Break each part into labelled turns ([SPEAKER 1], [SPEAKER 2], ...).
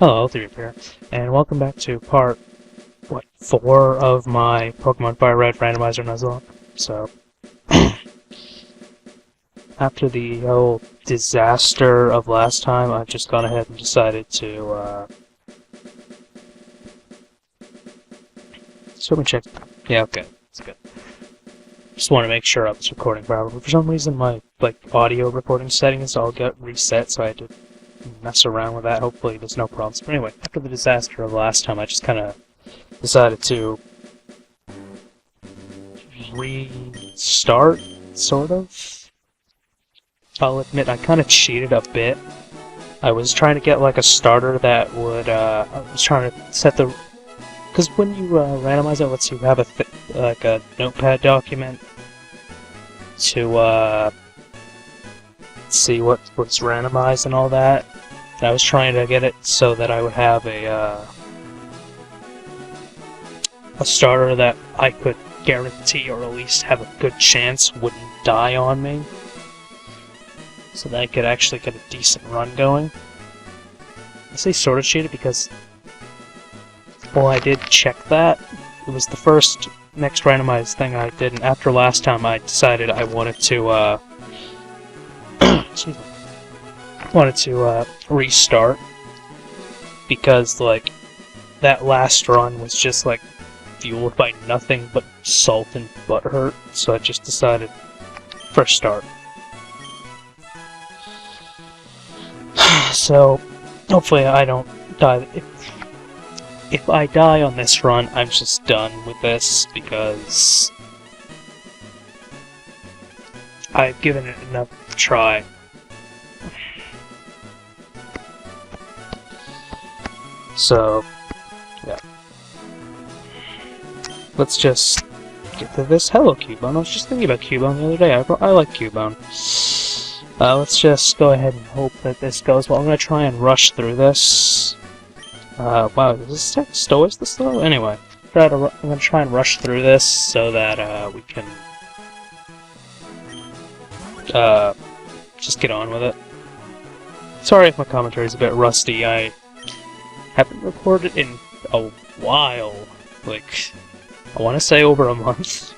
[SPEAKER 1] Hello, Ultireaper, and welcome back to part, 4 of my Pokemon FireRed Randomizer Nuzlocke. So, after the whole disaster of last time, I've just gone ahead and decided to, so let me check. Yeah, okay, that's good. Just want to make sure I was recording properly. For some reason, my, audio recording settings all got reset, so I had to mess around with that. Hopefully there's no problems. But anyway, after the disaster of last time, I just kind of decided to restart, sort of. I'll admit I kind of cheated a bit. I was trying to get a starter that would, I was trying to set the, because when you randomize it, lets you have a notepad document to see what's randomized and all that. And I was trying to get it so that I would have a starter that I could guarantee, or at least have a good chance, wouldn't die on me, so that I could actually get a decent run going. I say sort of cheated because, well, I did check that. It was the first next randomized thing I did, and after last time I decided I wanted to, excuse me, restart, because, that last run was just, fueled by nothing but salt and butthurt, so I just decided, fresh start. So, hopefully I don't die. If I die on this run, I'm just done with this, because I've given it enough try. So, yeah. Let's just get to this. Hello, Cubone. I was just thinking about Cubone the other day. I like Cubone. Let's just go ahead and hope that this goes well. I'm gonna try and rush through this. Wow, is this text always this slow? Anyway, I'm gonna try and rush through this so that, we can, just get on with it. Sorry if my commentary is a bit rusty. I haven't recorded in a while. I want to say over a month.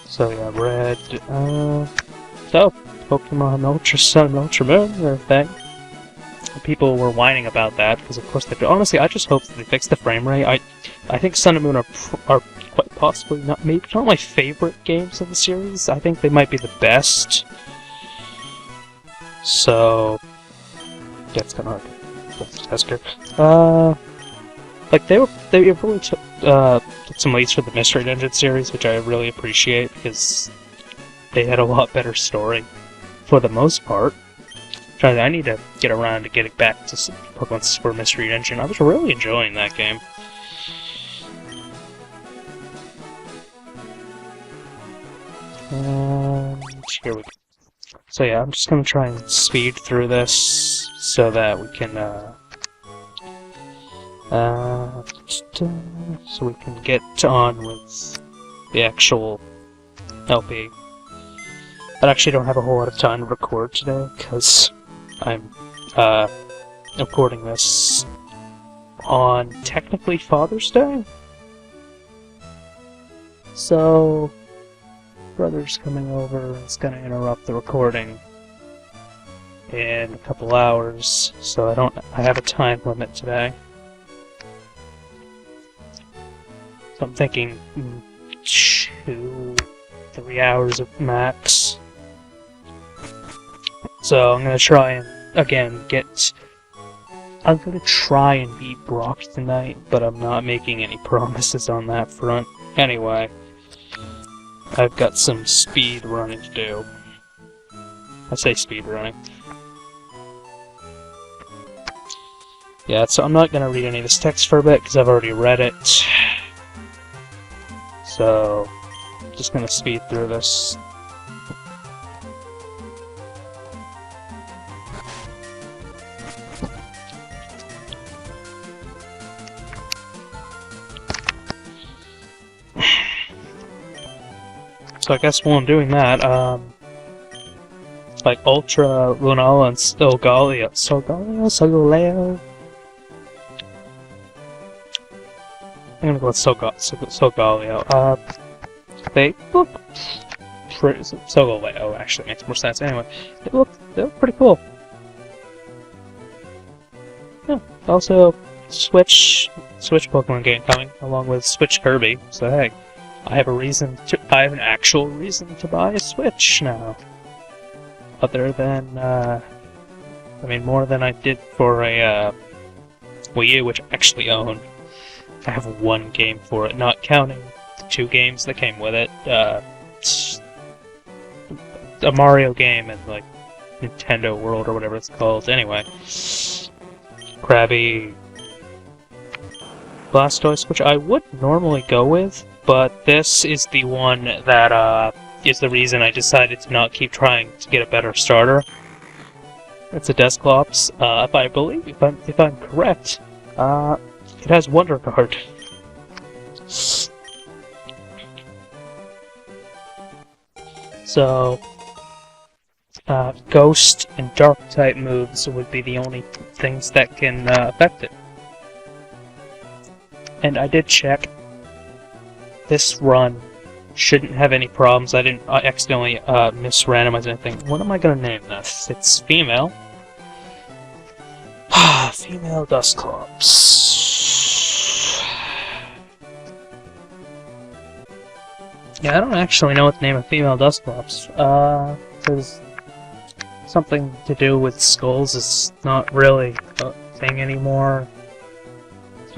[SPEAKER 1] So yeah, red, so, Pokemon Ultra Sun and Ultra Moon are a thing. People were whining about that, because of course they do. Honestly, I just hope that they fix the frame rate. I think Sun and Moon are quite possibly not my favorite games of the series. I think they might be the best. So, yeah, it's kind of hard to test here. They really took some leads for the Mystery Dungeon series, which I really appreciate, because they had a lot better story for the most part. I need to get around to getting back to some Pokemon Super Mystery Dungeon. I was really enjoying that game. And here we go. So yeah, I'm just gonna try and speed through this so that we can, so we can get on with the actual LP. I actually don't have a whole lot of time to record today, because I'm, recording this on, technically, Father's Day? So, brother's coming over, it's gonna interrupt the recording in a couple hours, so I have a time limit today. So I'm thinking 2-3 hours at max. So I'm gonna try and, again, I'm gonna try and beat Brock tonight, but I'm not making any promises on that front. Anyway, I've got some speed running to do. I say speed running. Yeah, so I'm not gonna read any of this text for a bit, because I've already read it. So, I'm just gonna speed through this. So I guess while I'm doing that, like Ultra, Lunala, and Solgaleo. I'm gonna go with Solgaleo. They look pretty. Solgaleo actually makes more sense. Anyway, they look pretty cool. Yeah. Also, Switch Pokemon game coming along with Switch Kirby. So hey, I have an actual reason to buy a Switch now. Other than, more than I did for a Wii U, which I actually own. I have one game for it, not counting the 2 games that came with it. A Mario game and, like, Nintendo World or whatever it's called. Anyway. Krabby Blastoise, which I would normally go with, but this is the one that, is the reason I decided to not keep trying to get a better starter. It's a Dusclops. If I'm correct, it has Wonder Guard. So, Ghost and Dark type moves would be the only things that can affect it. And I did check. This run shouldn't have any problems. I didn't accidentally misrandomize anything. What am I gonna name this? It's female. Female Dusclops. Yeah, I don't actually know what to name a female Dusclops. Because something to do with skulls is not really a thing anymore.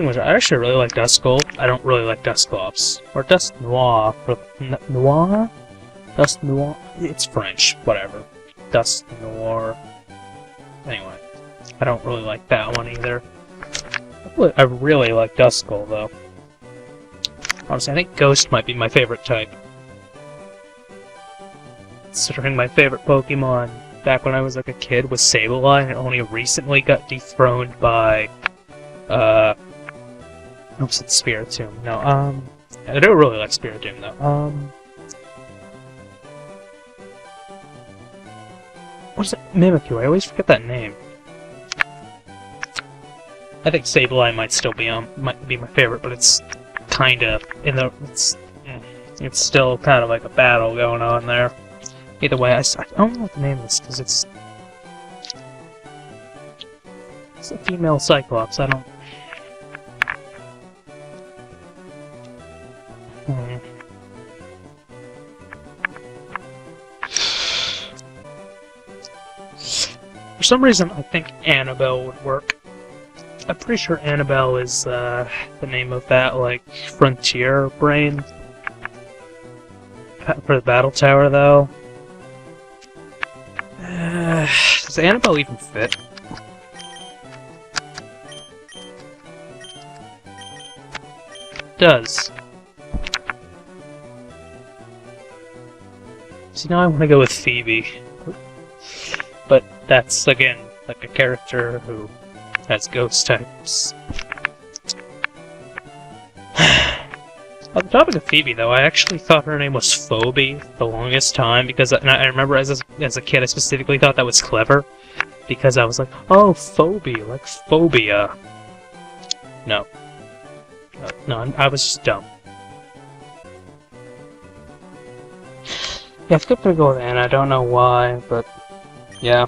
[SPEAKER 1] I actually really like Duskull. I don't really like Dusclops. Or Dust Noir. Noir? Dust Noir? It's French. Whatever. Dust Noir. Anyway. I don't really like that one either. I really like Duskull, though. Honestly, I think Ghost might be my favorite type. Considering my favorite Pokemon back when I was like a kid was Sableye, and it only recently got dethroned by, I almost said Spiritomb. No, I do really like Spiritomb, though. What is it? Mimikyu, I always forget that name. I think Sableye might be my favorite, but it's kinda it's still kind of like a battle going on there. Either way, I don't know what the name is, because it's a female Cyclops. I don't. For some reason, I think Annabelle would work. I'm pretty sure Annabelle is the name of that, like, frontier brain. For the battle tower, though. Does Annabelle even fit? Does. See, now I want to go with Phoebe. But that's, again, like a character who has ghost types. On the topic of Phoebe, though, I actually thought her name was Phoebe the longest time, because I remember as a kid I specifically thought that was clever, because I was like, oh, Phoebe, like phobia. No. No, I was just dumb. Yeah, I think I'm gonna go with Anna, I don't know why, but yeah.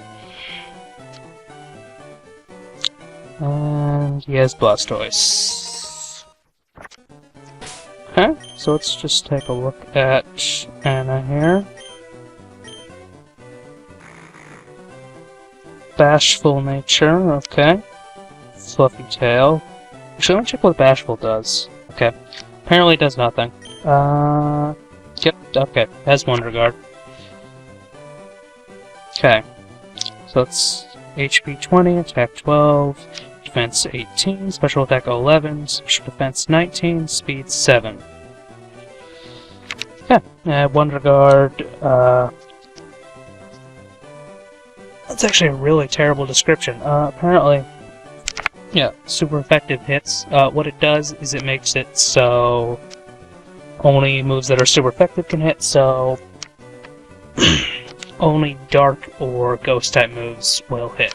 [SPEAKER 1] And he has Blastoise. Okay, so let's just take a look at Anna here. Bashful nature, okay. Fluffy tail. Actually, let me check what Bashful does. Okay, apparently it does nothing. Yep, okay, has Wonder Guard. Okay, so it's HP 20, attack 12, defense 18, special attack 11, special defense 19, speed 7. Yeah, Wonder Guard, that's actually a really terrible description. Apparently, yeah, super effective hits. What it does is it makes it so only moves that are super effective can hit, so only dark or ghost type moves will hit.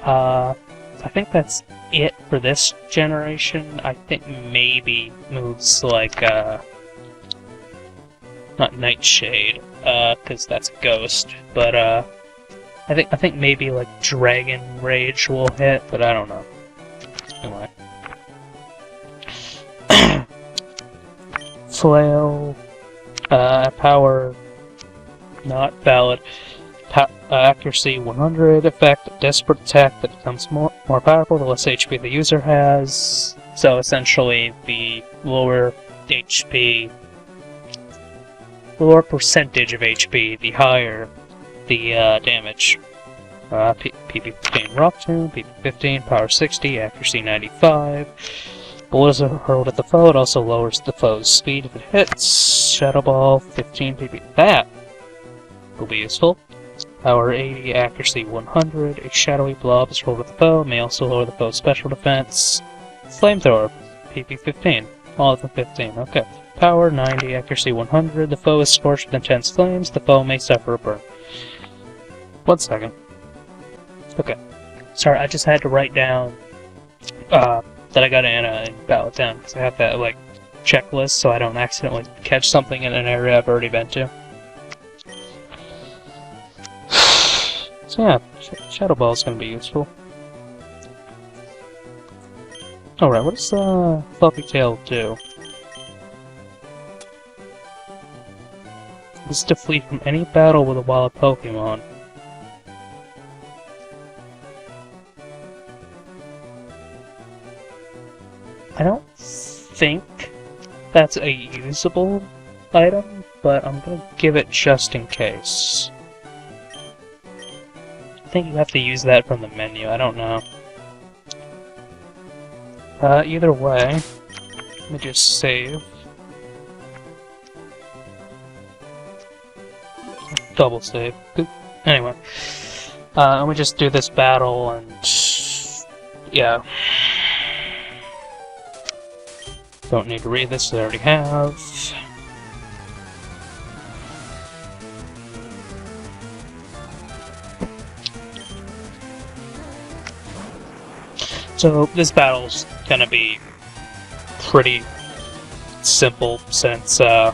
[SPEAKER 1] I think that's it for this generation. I think maybe moves like, not Nightshade, because that's a ghost, but, I think maybe like Dragon Rage will hit, but I don't know. Anyway. Flail, power, not valid. Accuracy 100, effect, desperate attack that becomes more powerful the less HP the user has. So essentially, the lower HP, the lower percentage of HP, the higher the damage. PP15 Rock Tomb, PP15, power 60, accuracy 95. Bullets are hurled at the foe, it also lowers the foe's speed if it hits. Shadow Ball, 15 PP. That will be useful. Power 80, accuracy 100. A shadowy blob is hurled at the foe, may also lower the foe's special defense. Flamethrower, PP 15. All of them 15, okay. Power 90, accuracy 100. The foe is scorched with intense flames, the foe may suffer a burn. 1 second. Okay. Sorry, I just had to write down that I got Anna in Battle Town, because I have that, like, checklist so I don't accidentally catch something in an area I've already been to. So yeah, Shadow Ball is going to be useful. Alright, what does Fluffy Tail do? This is to flee from any battle with a wild Pokemon. I don't think that's a usable item, but I'm going to give it just in case. I think you have to use that from the menu, I don't know. Either way, let me just save. Double save. Anyway, let me just do this battle and yeah. Don't need to read this, I already have. So this battle's gonna be pretty simple since Anna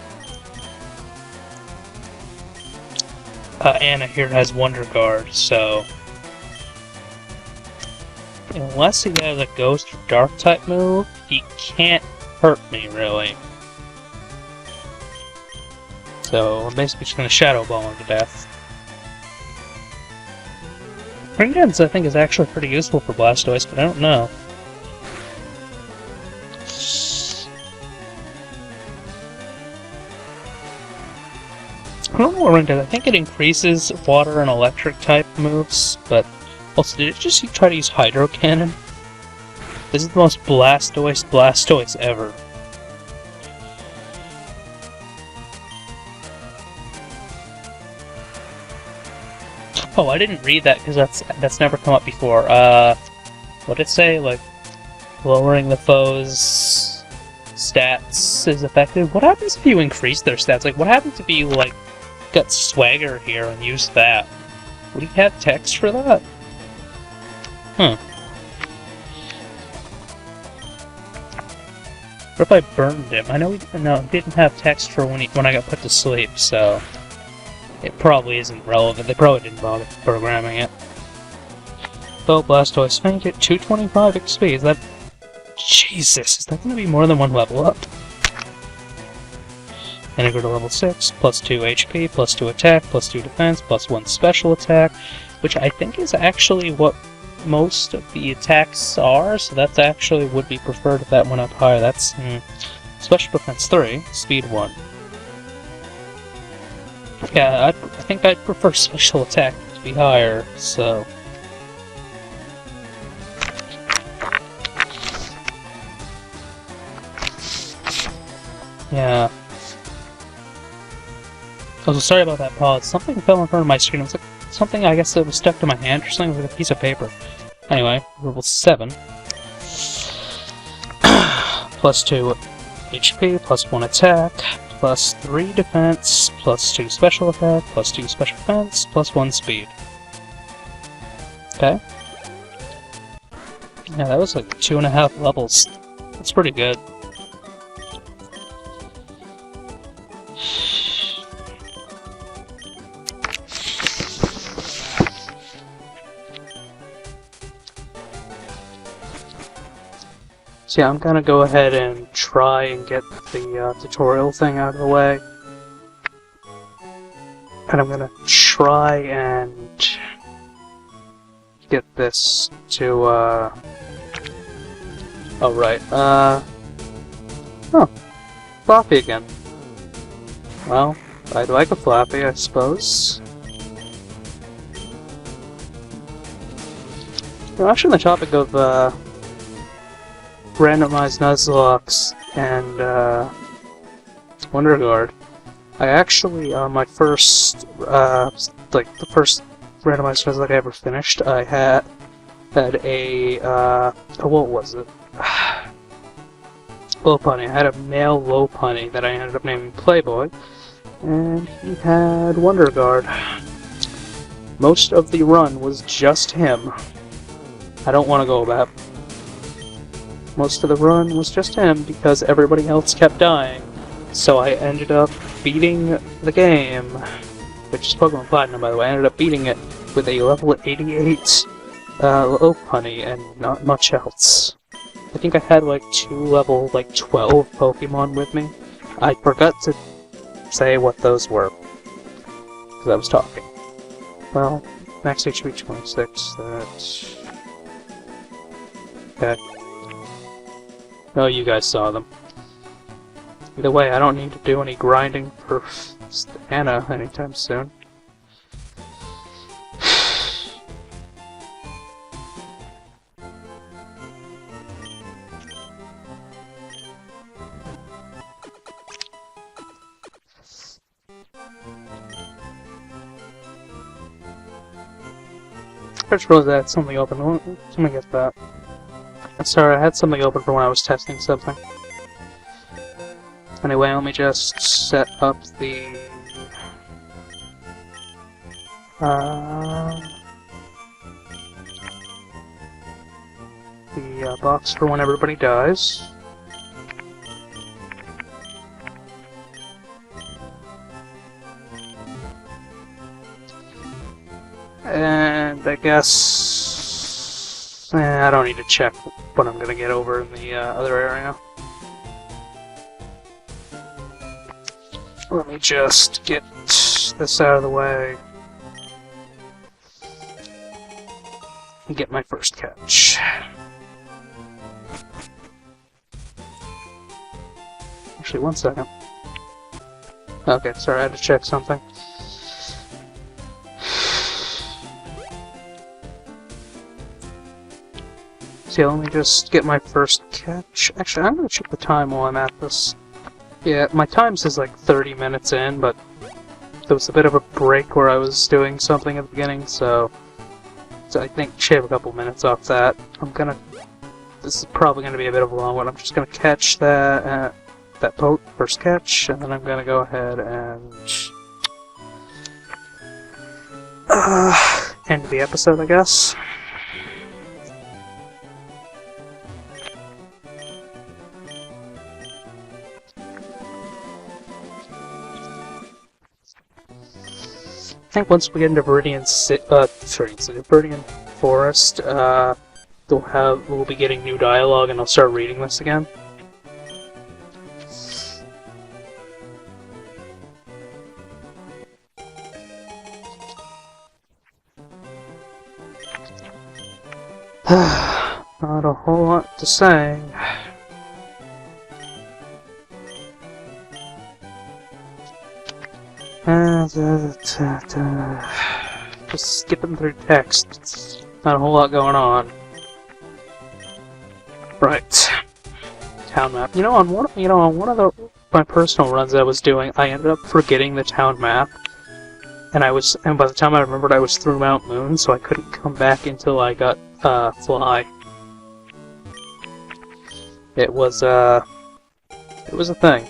[SPEAKER 1] here has Wonder Guard, so unless he has a Ghost or Dark type move, he can't hurt me really. So I'm basically just gonna Shadow Ball him to death. Ring Dance I think is actually pretty useful for Blastoise, but I don't know. I don't know what Ring does. I think it increases water and electric type moves, but also did it just try to use Hydro Cannon? This is the most Blastoise ever. Oh, I didn't read that because that's never come up before. What did it say? Like, lowering the foe's stats is effective? What happens if you increase their stats? Like, what happens if you, like, got Swagger here and used that? Would he have text for that? Huh. What if I burned him? I know he didn't have text for when I got put to sleep, so it probably isn't relevant. They probably didn't bother programming it. Though Blastoise fainted, 225 XP. Is that... Jesus, is that going to be more than one level up? And I go to level 6, plus 2 HP, plus 2 attack, plus 2 defense, plus 1 special attack, which I think is actually what most of the attacks are, so that's actually would be preferred if that went up higher. That's special defense 3, speed 1. Yeah, I think I'd prefer special attack to be higher, so... Yeah. Also, sorry about that pause. Something fell in front of my screen. It was like something, I guess, that was stuck to my hand or something with a piece of paper. Anyway, level 7. plus 2 HP, plus 1 attack, plus 3 defense, plus 2 special attack, plus 2 special defense, plus 1 speed. Okay. Yeah, that was like 2.5 levels. That's pretty good. So yeah, I'm gonna go ahead and try and get the tutorial thing out of the way. And I'm gonna try and get this to, oh, right, oh, floppy again. Well, I'd like a floppy, I suppose. Well, actually, on the topic of, randomized Nuzlocks and Wonder Guard. I actually, my first, like the first randomized Nuzlocke I ever finished, I had a, what was it? Lopunny. I had a male Lopunny that I ended up naming Playboy, and he had Wonder Guard. Most of the run was just him. I don't want to go back. Most of the run was just him because everybody else kept dying. So I ended up beating the game, which is Pokemon Platinum, by the way. I ended up beating it with a level 88 Lopunny and not much else. I think I had like 2 level 12 Pokemon with me. I forgot to say what those were because I was talking. Well, max HP 26. That's okay. Oh, you guys saw them. Either way, I don't need to do any grinding for Anna anytime soon. I just realized I had something open. Let me get that. Sorry, I had something open for when I was testing something. Anyway, let me just set up the box for when everybody dies. And I guess I don't need to check what I'm gonna get over in the other area. Let me just get this out of the way and get my first catch. Actually, 1 second. Okay, sorry, I had to check something. So yeah, let me just get my first catch. Actually, I'm gonna check the time while I'm at this. Yeah, my time says like 30 minutes in, but there was a bit of a break where I was doing something at the beginning, so I think shave a couple minutes off that. This is probably gonna be a bit of a long one. I'm just gonna catch that first catch, and then I'm gonna go ahead and end the episode, I guess. I think once we get into Viridian Forest, we'll be getting new dialogue, and I'll start reading this again. Not a whole lot to say. Just skipping through text. It's not a whole lot going on. Right. Town map. You know, on one of my personal runs I was doing, I ended up forgetting the town map, and by the time I remembered, I was through Mount Moon, so I couldn't come back until I got Fly. It was a thing.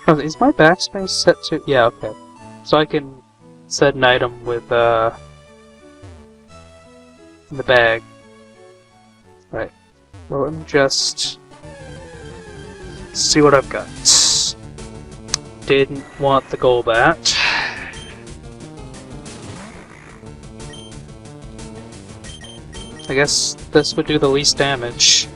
[SPEAKER 1] Oh, is my backspace set to... Yeah, okay. So I can set an item with, in the bag. Right. Well, let me just... see what I've got. Didn't want the Golbat. I guess this would do the least damage.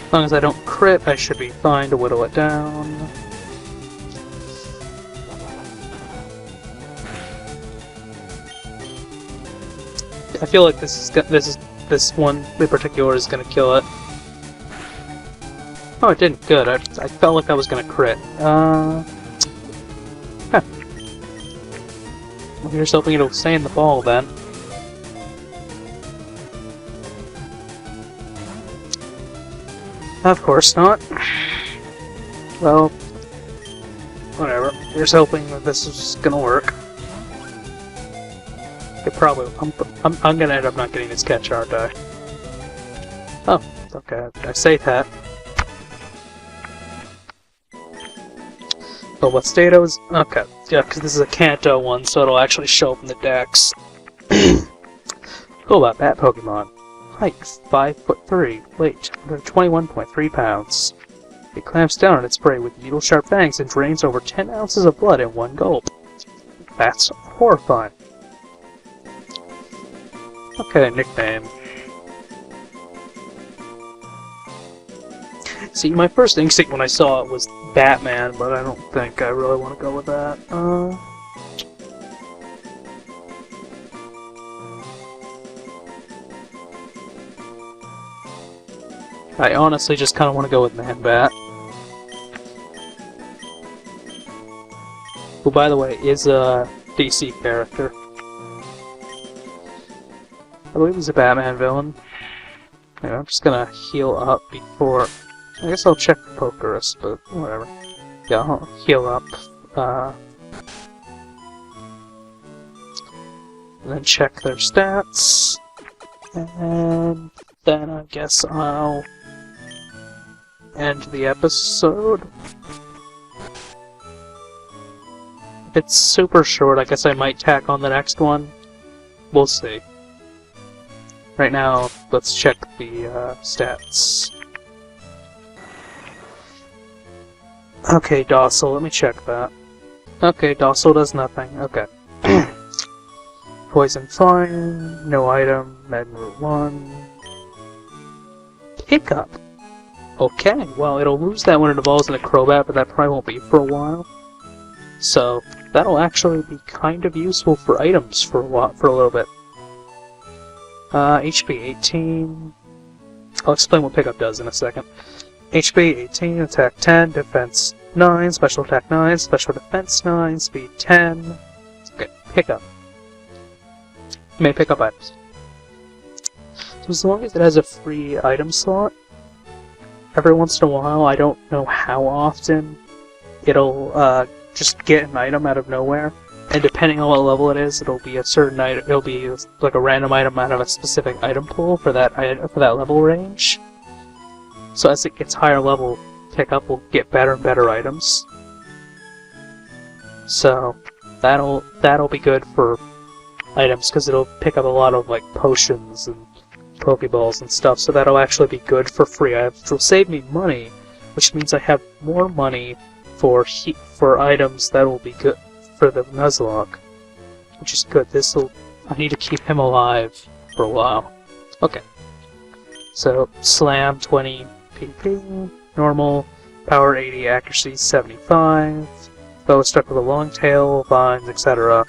[SPEAKER 1] As long as I don't crit, I should be fine to whittle it down. I feel like this one in particular is gonna kill it. Oh, it didn't. Good. I felt like I was gonna crit. Huh. Well, here's hoping it'll stay in the ball then. Of course not. Well, whatever. Here's hoping that this is gonna work. It probably. I'm gonna end up not getting this catch, aren't I? Oh, okay. I say that. Oh, what state I was? Okay, yeah, because this is a Kanto one, so it'll actually show up in the dex. Cool about that Pokemon. Height 5'3", weight 121.3 pounds. It clamps down on its prey with needle-sharp fangs and drains over 10 ounces of blood in one gulp. That's horrifying. Okay, nickname. See, my first instinct when I saw it was Batman, but I don't think I really want to go with that. I honestly just kind of want to go with Man-Bat. Who, by the way, is a DC character. I believe he's a Batman villain. Yeah, I'm just gonna heal up before... I guess I'll check the Pokerus, but whatever. Yeah, I'll heal up. And then check their stats. And then I guess I'll end the episode. If it's super short, I guess I might tack on the next one. We'll see. Right now, let's check the stats. Okay, Docile, let me check that. Okay, Docile does nothing. Okay. Poison fine, no item, Magma 1. Hiccup! Okay, well, it'll lose that when it evolves into Crobat, but that probably won't be for a while. So, that'll actually be kind of useful for items for a little bit. HP 18. I'll explain what Pickup does in a second. HP 18, attack 10, defense 9, special attack 9, special defense 9, speed 10. Okay, Pickup. You may pick up items. So as long as it has a free item slot, every once in a while, I don't know how often, it'll just get an item out of nowhere. And depending on what level it is, it'll be a certain item. It'll be like a random item out of a specific item pool for that level range. So as it gets higher level, Pickup will get better and better items. So that'll be good for items because it'll pick up a lot of like potions and Pokeballs and stuff. So that'll actually be good for free items, which will save me money, which means I have more money for items that will be good for the Nuzlocke, which is good. I need to keep him alive for a while. Okay. So, Slam 20 PP, normal, power 80, accuracy 75, bow stuck with a long tail, vines, etc.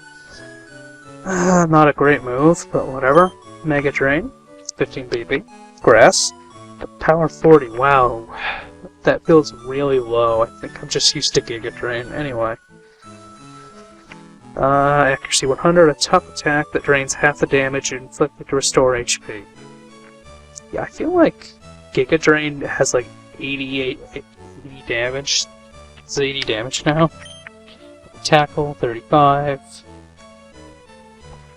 [SPEAKER 1] Not a great move, but whatever. Mega Drain, 15 PP, grass, power 40, wow. That feels really low. I think I'm just used to Giga Drain. Anyway. Accuracy 100, a tough attack that drains half the damage inflicted to restore HP. Yeah, I feel like Giga Drain has like 80 damage. It's 80 damage now. Tackle 35.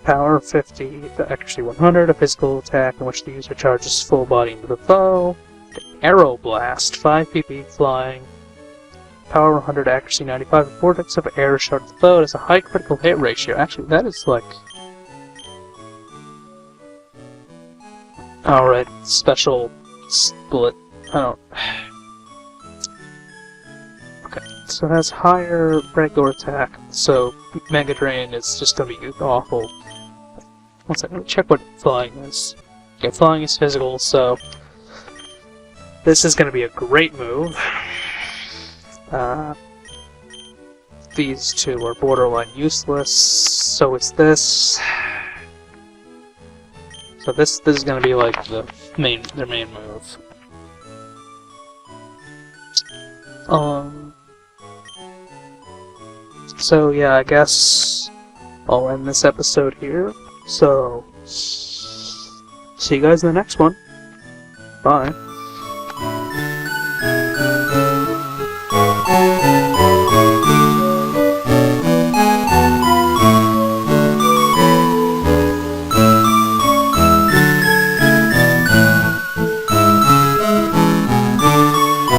[SPEAKER 1] Power 50, the accuracy 100, a physical attack in which the user charges full body into the foe. Arrow Blast, 5 PP flying. Power 100, accuracy 95, a vortex of air shot at the foe. It has a high critical hit ratio. Actually, that is like... Alright, special split. I don't... Okay, so it has higher regular attack, so Mega Drain is just gonna be awful. One second, let me check what flying is. Okay, flying is physical, so this is gonna be a great move. These two are borderline useless, so is this. So this is gonna be like their main move. So yeah, I guess I'll end this episode here. So see you guys in the next one. Bye.